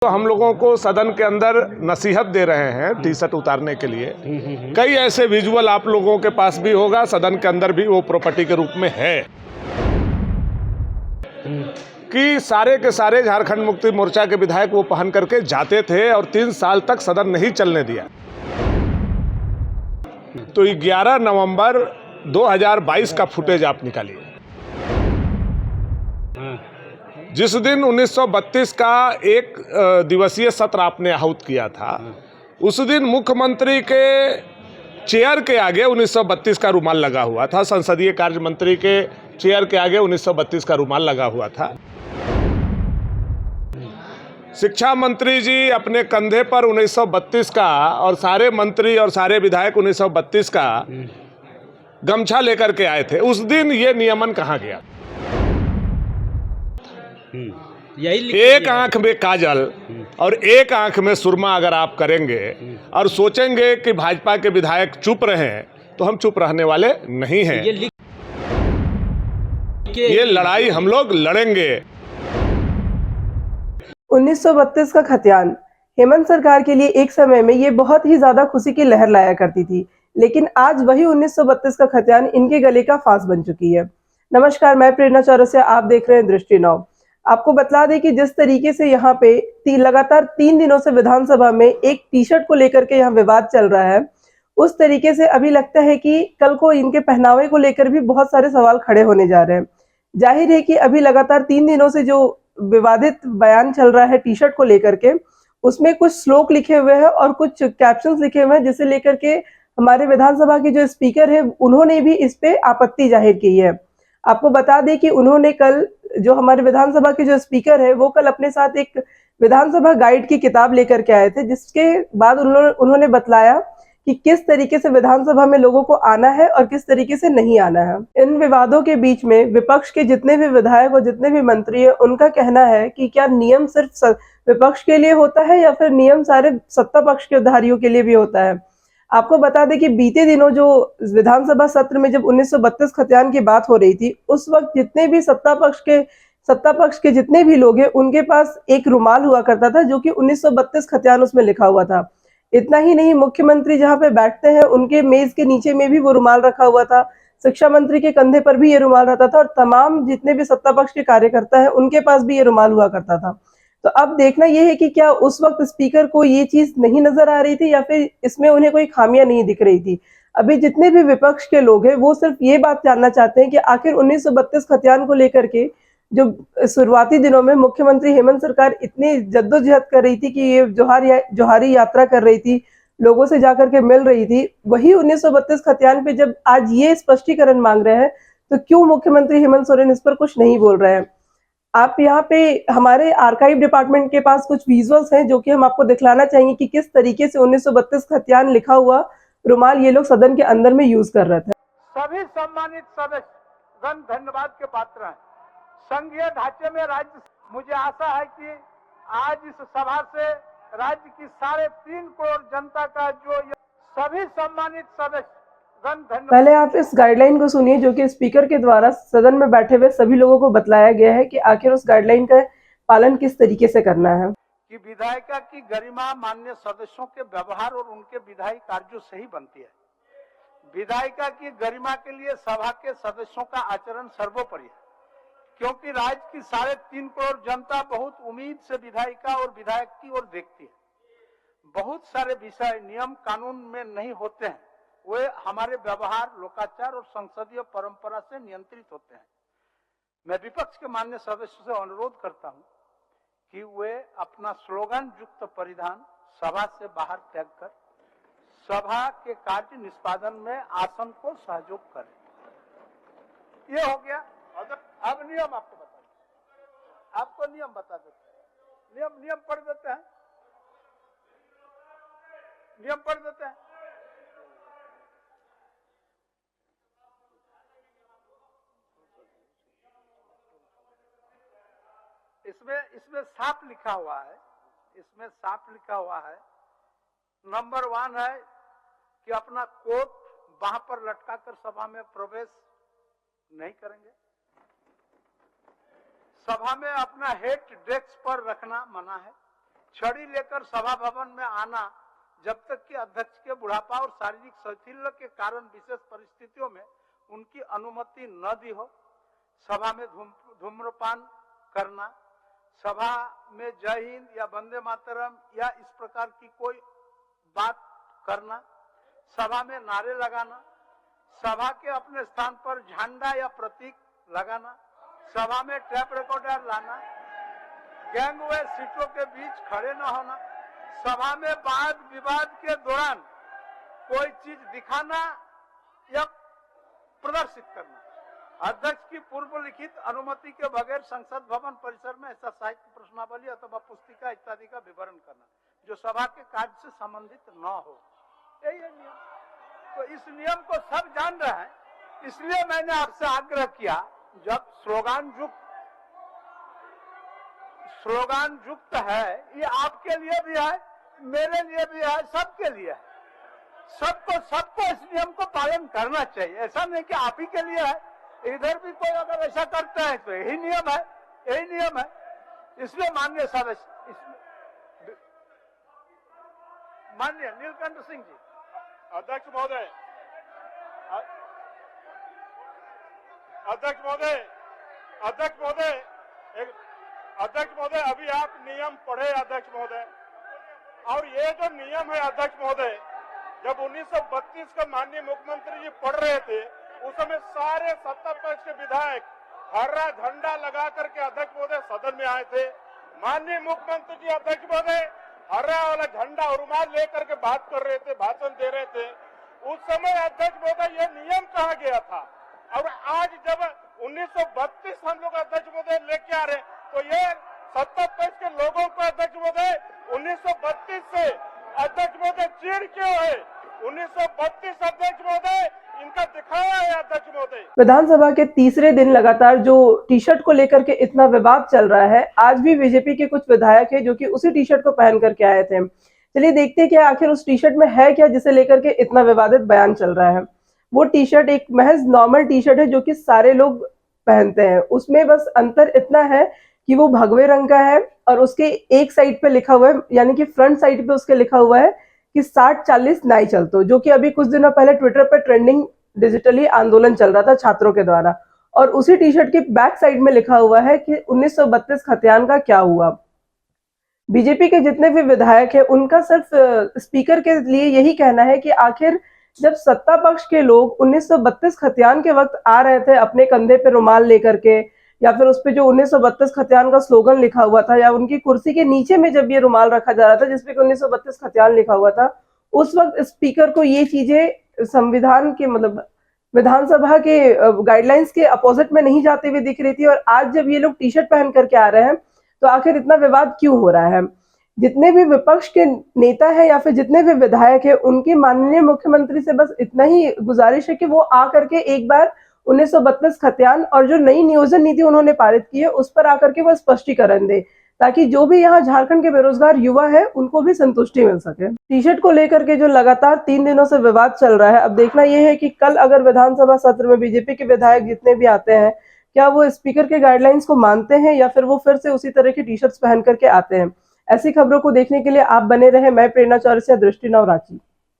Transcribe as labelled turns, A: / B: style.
A: तो हम लोगों को सदन के अंदर नसीहत दे रहे हैं टी शर्ट उतारने के लिए। कई ऐसे विजुअल आप लोगों के पास भी होगा, सदन के अंदर भी वो प्रॉपर्टी के रूप में है कि सारे के सारे झारखंड मुक्ति मोर्चा के विधायक वो पहन करके जाते थे और 3 साल तक सदन नहीं चलने दिया। तो 11 नवंबर 2022 का फुटेज आप निकालिए, जिस दिन 1932 का एक दिवसीय सत्र आपने आहूत किया था, उस दिन मुख्यमंत्री के चेयर के आगे 1932 का रुमाल लगा हुआ था। संसदीय कार्य मंत्री के चेयर के आगे 1932 का रुमाल लगा हुआ था। शिक्षा मंत्री जी अपने कंधे पर 1932 का और सारे मंत्री और सारे विधायक 1932 का गमछा लेकर के आए थे। उस दिन ये नियमन कहाँ गया? एक आंख में काजल और एक आंख में सुरमा अगर आप करेंगे और सोचेंगे कि भाजपा के विधायक चुप रहे, तो हम चुप रहने वाले नहीं हैं। ये लड़ाई हम लोग लड़ेंगे।
B: 1932 का खतियान हेमंत सरकार के लिए एक समय में ये बहुत ही ज्यादा खुशी की लहर लाया करती थी, लेकिन आज वही 1932 का खतियान इनके गले का फांस बन चुकी है। नमस्कार, मैं प्रेरणा चौरसिया, आप देख रहे हैं दृष्टि नाउ। आपको बतला दें कि जिस तरीके से यहाँ पे लगातार 3 दिनों से विधानसभा में एक टी शर्ट को लेकर के यहाँ विवाद चल रहा है, उस तरीके से अभी लगता है कि कल को इनके पहनावे को लेकर भी बहुत सारे सवाल खड़े होने जा रहे हैं। जाहिर है कि अभी लगातार 3 दिनों से जो विवादित बयान चल रहा है टी शर्ट को लेकर के, उसमें कुछ श्लोक लिखे हुए हैं और कुछ कैप्शंस लिखे हुए हैं, जिसे लेकर के हमारे विधानसभा के जो स्पीकर है उन्होंने भी इस पे आपत्ति जाहिर की है। आपको बता दें कि उन्होंने कल, जो हमारे विधानसभा के जो स्पीकर है, वो कल अपने साथ एक विधानसभा गाइड की किताब लेकर के आए थे, जिसके बाद उन्होंने बतलाया कि किस तरीके से विधानसभा में लोगों को आना है और किस तरीके से नहीं आना है। इन विवादों के बीच में विपक्ष के जितने भी विधायक और जितने भी मंत्री हैं, उनका कहना है कि क्या नियम सिर्फ विपक्ष के लिए होता है या फिर नियम सारे सत्ता पक्ष के धारियों के लिए भी होता है। आपको बता दें कि बीते दिनों जो विधानसभा सत्र में जब 1932 खतियान की बात हो रही थी, उस वक्त जितने भी सत्ता पक्ष के जितने भी लोग हैं, उनके पास एक रुमाल हुआ करता था जो कि 1932 खतियान उसमें लिखा हुआ था। इतना ही नहीं, मुख्यमंत्री जहाँ पे बैठते हैं उनके मेज के नीचे में भी वो रुमाल रखा हुआ था, शिक्षा मंत्री के कंधे पर भी ये रुमाल रहता था और तमाम जितने भी सत्ता पक्ष के कार्यकर्ता हैं उनके पास भी ये रुमाल हुआ करता था। तो अब देखना यह है कि क्या उस वक्त स्पीकर को ये चीज नहीं नजर आ रही थी या फिर इसमें उन्हें कोई खामियां नहीं दिख रही थी। अभी जितने भी विपक्ष के लोग हैं वो सिर्फ ये बात जानना चाहते हैं कि आखिर 1932 खतियान को लेकर के जो शुरुआती दिनों में मुख्यमंत्री हेमंत सरकार इतनी जद्दोजहद कर रही थी कि ये जोहारी यात्रा कर रही थी, लोगों से जाकर के मिल रही थी, वही 1932 खतियान पे जब आज ये स्पष्टीकरण मांग रहे हैं, तो क्यों मुख्यमंत्री हेमंत सोरेन इस पर कुछ नहीं बोल रहे हैं। आप यहाँ पे हमारे आर्काइव डिपार्टमेंट के पास कुछ विजुअल्स हैं जो कि हम आपको दिखलाना चाहेंगे कि किस तरीके से 1932 खतियान लिखा हुआ रुमाल ये लोग सदन के अंदर में यूज कर रहे थे।
C: सभी सम्मानित सदस्यगण धन्यवाद के पात्र हैं। संघीय ढांचे में राज्य, मुझे आशा है कि आज इस सभा से राज्य की 3.5 करोड़ जनता का जो सभी सम्मानित सदस्य,
B: पहले आप इस गाइडलाइन को सुनिए जो कि स्पीकर के द्वारा सदन में बैठे हुए सभी लोगों को बतलाया गया है कि आखिर उस गाइडलाइन का पालन किस तरीके से करना है।
C: कि विधायिका की गरिमा माननीय सदस्यों के व्यवहार और उनके विधायी कार्यों से ही बनती है। विधायिका की गरिमा के लिए सभा के सदस्यों का आचरण सर्वोपरि है, क्योंकि राज्य की 3.5 करोड़ जनता बहुत उम्मीद से विधायिका और विधायक की ओर देखती है। बहुत सारे विषय नियम कानून में नहीं होते हैं, वे हमारे व्यवहार, लोकाचार और संसदीय परंपरा से नियंत्रित होते हैं। मैं विपक्ष के माननीय सदस्यों से अनुरोध करता हूं कि वे अपना स्लोगन युक्त परिधान सभा से बाहर त्याग कर सभा के कार्य निष्पादन में आसन को सहयोग करें। ये हो गया। अब नियम आपको नियम बता देते हैं। नियम पढ़ देते हैं। इसमें साफ लिखा हुआ है, नंबर 1 है कि अपना कोट बाह पर लटकाकर सभा में प्रवेश नहीं करेंगे। सभा में अपना हेड डेस्क पर रखना मना है। छड़ी लेकर सभा भवन में आना जब तक कि अध्यक्ष के बुढ़ापा और शारीरिक शैथिल्य के कारण विशेष परिस्थितियों में उनकी अनुमति न दी हो, सभा में धूम्रपान करना, सभा में जय हिंद या वंदे मातरम या इस प्रकार की कोई बात करना, सभा में नारे लगाना, सभा के अपने स्थान पर झंडा या प्रतीक लगाना, सभा में टेप रिकॉर्डर लाना, गैंग व सीटों के बीच खड़े न होना, सभा में वाद विवाद के दौरान कोई चीज दिखाना या प्रदर्शित करना, अध्यक्ष की पूर्व लिखित अनुमति के बगैर संसद भवन परिसर में ऐसा साहित्य प्रश्नावली अथवा पुस्तिका इत्यादि का विवरण करना जो सभा के कार्य से संबंधित न हो। यही है नियम। तो इस नियम को सब जान रहे हैं, इसलिए मैंने आपसे आग्रह किया, जब स्लोगान युक्त है, ये आपके लिए भी है, मेरे लिए भी है, सबके लिए है। सबको इस नियम को पालन करना चाहिए। ऐसा नहीं कि आप ही के लिए है, इधर भी कोई अगर ऐसा करता है तो यही नियम है। इसलिए माननीय सदस्य, माननीय नीलकंठ सिंह जी,
D: अध्यक्ष महोदय, अभी आप नियम पढ़े अध्यक्ष महोदय, और ये जो नियम है अध्यक्ष महोदय, जब 1932 का माननीय मुख्यमंत्री जी पढ़ रहे थे, उस समय सारे सत्ता पक्ष के विधायक हरा झंडा लगा करके अध्यक्ष महोदय सदन में आए थे। माननीय मुख्यमंत्री जी अध्यक्ष महोदय हरा वाला झंडा और रुमाल लेकर के बात कर रहे थे, भाषण दे रहे थे। उस समय अध्यक्ष महोदय ये नियम कहा गया था, और आज जब 1932 हम लोग अध्यक्ष महोदय लेके आ रहे, तो ये सत्ता पक्ष के लोगों को अध्यक्ष महोदय 1932 से अध्यक्ष महोदय चिढ़ क्यों है? 1932 अध्यक्ष महोदय इनका दिखाया है अध्यक्ष महोदय।
B: विधानसभा के तीसरे दिन लगातार जो टी शर्ट को लेकर के इतना विवाद चल रहा है, आज भी बीजेपी के कुछ विधायक हैं जो कि उसी टी शर्ट को पहन करके आए थे। चलिए देखते हैं कि आखिर उस टी शर्ट में है क्या जिसे लेकर के इतना विवादित बयान चल रहा है। वो टी शर्ट एक महज नॉर्मल टी शर्ट है जो कि सारे लोग पहनते हैं। उसमें बस अंतर इतना है कि वो भगवे रंग का है और उसके एक साइड पे लिखा हुआ है, यानी कि फ्रंट साइड पे उसके लिखा हुआ है कि 60-40 नाई चलतो, जो कि अभी कुछ दिनों पहले ट्विटर पर ट्रेंडिंग डिजिटली आंदोलन चल रहा था छात्रों के द्वारा। और उसी टी शर्ट के बैक साइड में लिखा हुआ है कि 1932 खतियान का क्या हुआ। बीजेपी के जितने भी विधायक हैं उनका सिर्फ स्पीकर के लिए यही कहना है कि आखिर जब सत्ता पक्ष के लोग 1932 खतियान के वक्त आ रहे थे अपने कंधे पे रुमाल लेकर के, या फिर उस पे जो 1932 खतियान का स्लोगन लिखा हुआ था, या उनकी कुर्सी के नीचे में जब ये रुमाल रखा जा रहा था जिसपे 1932 खतियान लिखा हुआ था, उस वक्त स्पीकर को ये चीजें संविधान के मतलब विधानसभा के गाइडलाइंस के अपोजिट में नहीं जाते हुए दिख रही थी। और आज जब ये लोग टी शर्ट पहन करके आ रहे हैं तो आखिर इतना विवाद क्यों हो रहा है? जितने भी विपक्ष के नेता है या फिर जितने भी विधायक है, उनके माननीय मुख्यमंत्री से बस इतना ही गुजारिश है कि वो आ करके एक बार 1932 खतियान और जो नई नियोजन नीति उन्होंने पारित की है उस पर आकर के वो स्पष्टीकरण दे, ताकि जो भी यहाँ झारखंड के बेरोजगार युवा है उनको भी संतुष्टि मिल सके। टी शर्ट को लेकर के जो लगातार 3 दिनों से विवाद चल रहा है, अब देखना यह है कि कल अगर विधानसभा सत्र में बीजेपी के विधायक जितने भी आते हैं, क्या वो स्पीकर के गाइडलाइंस को मानते हैं या फिर वो फिर से उसी तरह की टी शर्ट्स पहन करके आते हैं। ऐसी खबरों को देखने के लिए आप बने रहे। मैं प्रेरणा चौरसिया, दृष्टि नाउ रांची।